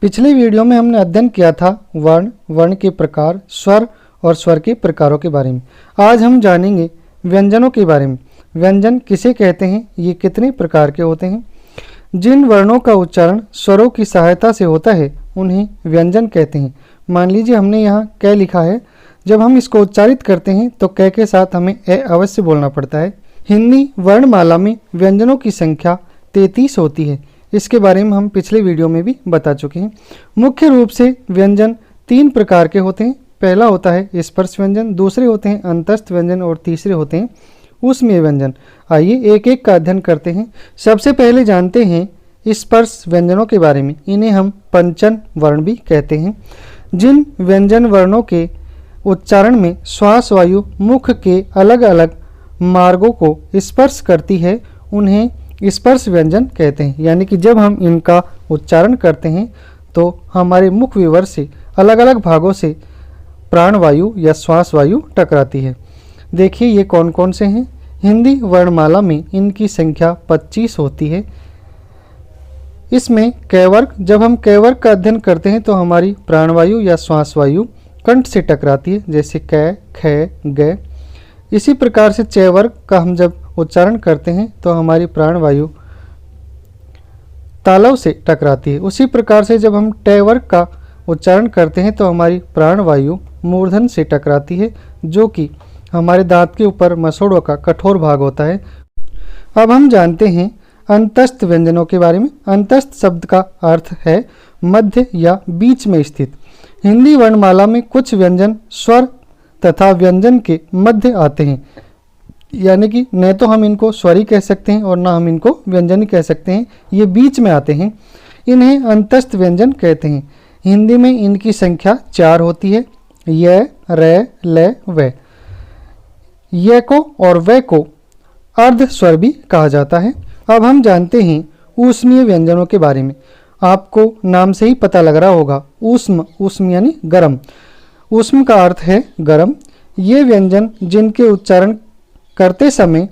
पिछले वीडियो में हमने अध्ययन किया था वर्ण, वर्ण के प्रकार, स्वर और स्वर के प्रकारों के बारे में। आज हम जानेंगे व्यंजनों के बारे में। व्यंजन किसे कहते हैं, ये कितने प्रकार के होते हैं। जिन वर्णों का उच्चारण स्वरों की सहायता से होता है उन्हें व्यंजन कहते हैं। मान लीजिए हमने यहाँ क लिखा है, जब हम इसको उच्चारित करते हैं तो क के साथ हमें ए अवश्य बोलना पड़ता है। हिंदी वर्णमाला में व्यंजनों की संख्या 33 होती है। इसके बारे में हम पिछले वीडियो में भी बता चुके हैं। मुख्य रूप से व्यंजन 3 प्रकार के होते हैं। पहला होता है स्पर्श व्यंजन, दूसरे होते हैं अंतस्थ व्यंजन और तीसरे होते हैं ऊष्मीय व्यंजन। आइए एक एक का अध्ययन करते हैं। सबसे पहले जानते हैं स्पर्श व्यंजनों के बारे में। इन्हें हम पंचन वर्ण भी कहते हैं। जिन व्यंजन वर्णों के उच्चारण में श्वास वायु मुख के अलग अलग मार्गों को स्पर्श करती है उन्हें स्पर्श व्यंजन कहते हैं। यानी कि जब हम इनका उच्चारण करते हैं तो हमारे मुख विवर से अलग अलग भागों से प्राण वायु या श्वास वायु टकराती है। देखिए ये कौन कौन से हैं। हिंदी वर्णमाला में इनकी संख्या 25 होती है। इसमें क वर्ग, जब हम क वर्ग का अध्ययन करते हैं तो हमारी प्राणवायु या श्वास वायु कंठ से टकराती है, जैसे क, ख, ग। इसी प्रकार से च वर्ग का हम जब उच्चारण करते हैं तो हमारी प्राणवायु तालव से टकराती है। उसी प्रकार से जब हम ट वर्ग का उच्चारण करते हैं तो हमारी प्राणवायु मूर्धन से टकराती है, जो कि हमारे दांत के ऊपर मसोड़ों का कठोर भाग होता है। अब हम जानते हैं अंतस्थ व्यंजनों के बारे में। अंतस्थ शब्द का अर्थ है मध्य या बीच में स्थित। हिंदी वर्णमाला में कुछ व्यंजन स्वर तथा व्यंजन के मध्य आते हैं, यानी कि न तो हम इनको स्वर ही कह सकते हैं और ना हम इनको व्यंजन ही कह सकते हैं, ये बीच में आते हैं। इन्हें अंतस्थ व्यंजन कहते हैं। हिंदी में इनकी संख्या 4 होती है। य, र, ल, व। य को और व को अर्ध स्वर भी कहा जाता है। अब हम जानते हैं ऊष्मीय व्यंजनों के बारे में। आपको नाम से ही पता लग रहा होगा, ऊष्म यानी गरम। ऊष्म का अर्थ है गरम। ये व्यंजन जिनके उच्चारण करते समय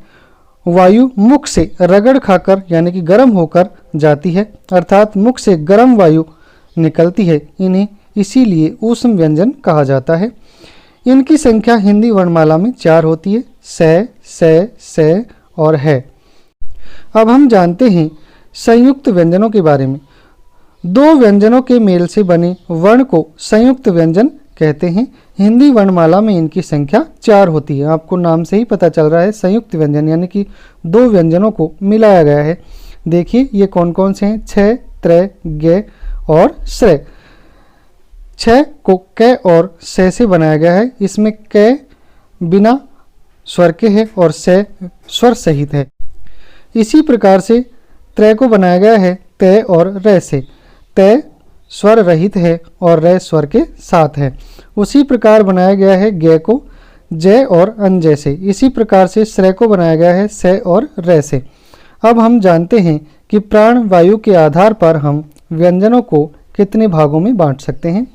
वायु मुख से रगड़ खाकर यानी कि गर्म होकर जाती है, अर्थात मुख से गर्म वायु निकलती है, इन्हें इसीलिए ऊष्म व्यंजन कहा जाता है। इनकी संख्या हिंदी वर्णमाला में 4 होती है। से और है। अब हम जानते हैं संयुक्त व्यंजनों के बारे में। 2 व्यंजनों के मेल से बने वर्ण को संयुक्त व्यंजन कहते हैं। हिंदी वर्णमाला में इनकी संख्या 4 होती है। आपको नाम से ही पता चल रहा है संयुक्त व्यंजन, यानी कि 2 व्यंजनों को मिलाया गया है। देखिए ये कौन कौन से हैं। छ, त्र, ग और श्र। छ को क और से बनाया गया है। इसमें क बिना स्वर के है और से स्वर सहित है। इसी प्रकार से त्र को बनाया गया है त और र से। त स्वर रहित है और र स्वर के साथ है। उसी प्रकार बनाया गया है ग को ज और अन से। इसी प्रकार से श्र को बनाया गया है स और र से। अब हम जानते हैं कि प्राण वायु के आधार पर हम व्यंजनों को कितने भागों में बांट सकते हैं।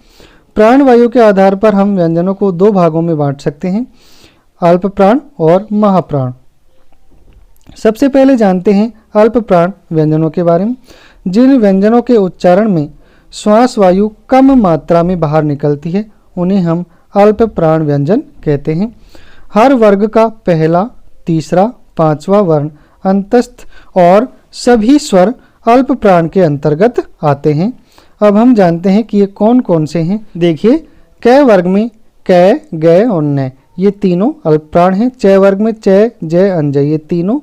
प्राण वायु के आधार पर हम व्यंजनों को 2 भागों में बांट सकते हैं, अल्प प्राण और महाप्राण। सबसे पहले जानते हैं अल्प प्राण व्यंजनों के बारे में। जिन व्यंजनों के उच्चारण में श्वास वायु कम मात्रा में बाहर निकलती है उन्हें हम अल्प प्राण व्यंजन कहते हैं। हर वर्ग का पहला, तीसरा, 5वां वर्ण अंतस्थ और सभी स्वर अल्प प्राण के अंतर्गत आते हैं। अब हम जानते हैं कि ये कौन कौन से हैं। देखिए क वर्ग में क, ग और न, ये तीनों अल्प प्राण हैं। च वर्ग में च, ज, अन, ये तीनों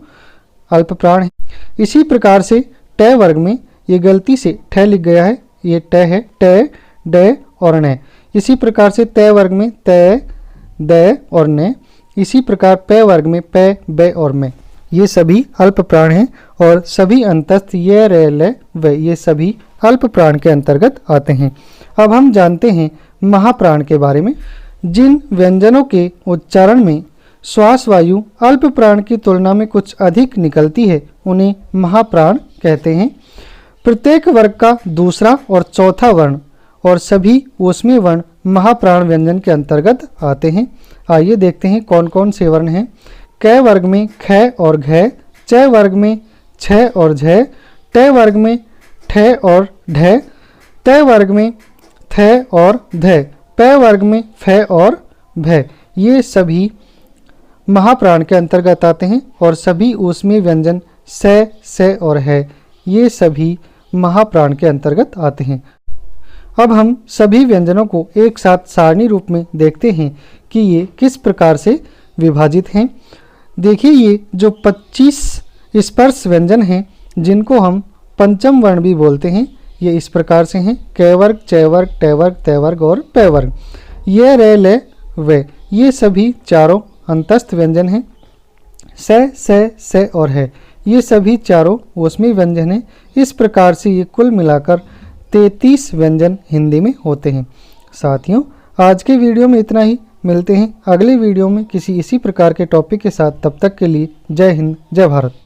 अल्प प्राण हैं। इसी प्रकार से ट वर्ग में ये गलती से ठ लिख गया है, ये ट है। ट, ड और न। इसी प्रकार से त वर्ग में त, द और न। इसी प्रकार प वर्ग में प, ब और म। ये सभी अल्प प्राण हैं और सभी अंतस्थ य, र, ल, व ये सभी अल्प प्राण के अंतर्गत आते हैं। अब हम जानते हैं महाप्राण के बारे में। जिन व्यंजनों के उच्चारण में श्वास वायु अल्प प्राण की तुलना में कुछ अधिक निकलती है उन्हें महाप्राण कहते हैं। प्रत्येक वर्ग का दूसरा और चौथा वर्ण और सभी ऊष्मीय वर्ण महाप्राण व्यंजन के अंतर्गत आते हैं। आइए देखते हैं कौन कौन से वर्ण हैं। क वर्ग में ख और घ, च वर्ग में छ और झ, ट वर्ग में ठ और ढ, तय वर्ग में थ और ध, पै वर्ग में फ और भ, ये सभी महाप्राण के अंतर्गत आते हैं। और सभी ऊष्मीय व्यंजन स और है, ये सभी महाप्राण के अंतर्गत आते हैं। अब हम सभी व्यंजनों को एक साथ सारणी रूप में देखते हैं कि ये किस प्रकार से विभाजित हैं। देखिए, ये जो 25 स्पर्श व्यंजन हैं जिनको हम पंचम वर्ण भी बोलते हैं, ये इस प्रकार से हैं। क वर्ग, च वर्ग, ट वर्ग, त वर्ग और प वर्ग। ये रे ले वे, ये सभी चारों अंतस्थ व्यंजन हैं। स और है, ये सभी चारों ऊष्मीय व्यंजन हैं। इस प्रकार से ये कुल मिलाकर 33 व्यंजन हिंदी में होते हैं। साथियों, आज के वीडियो में इतना ही। मिलते हैं अगले वीडियो में किसी इसी प्रकार के टॉपिक के साथ। तब तक के लिए जय हिंद, जय भारत।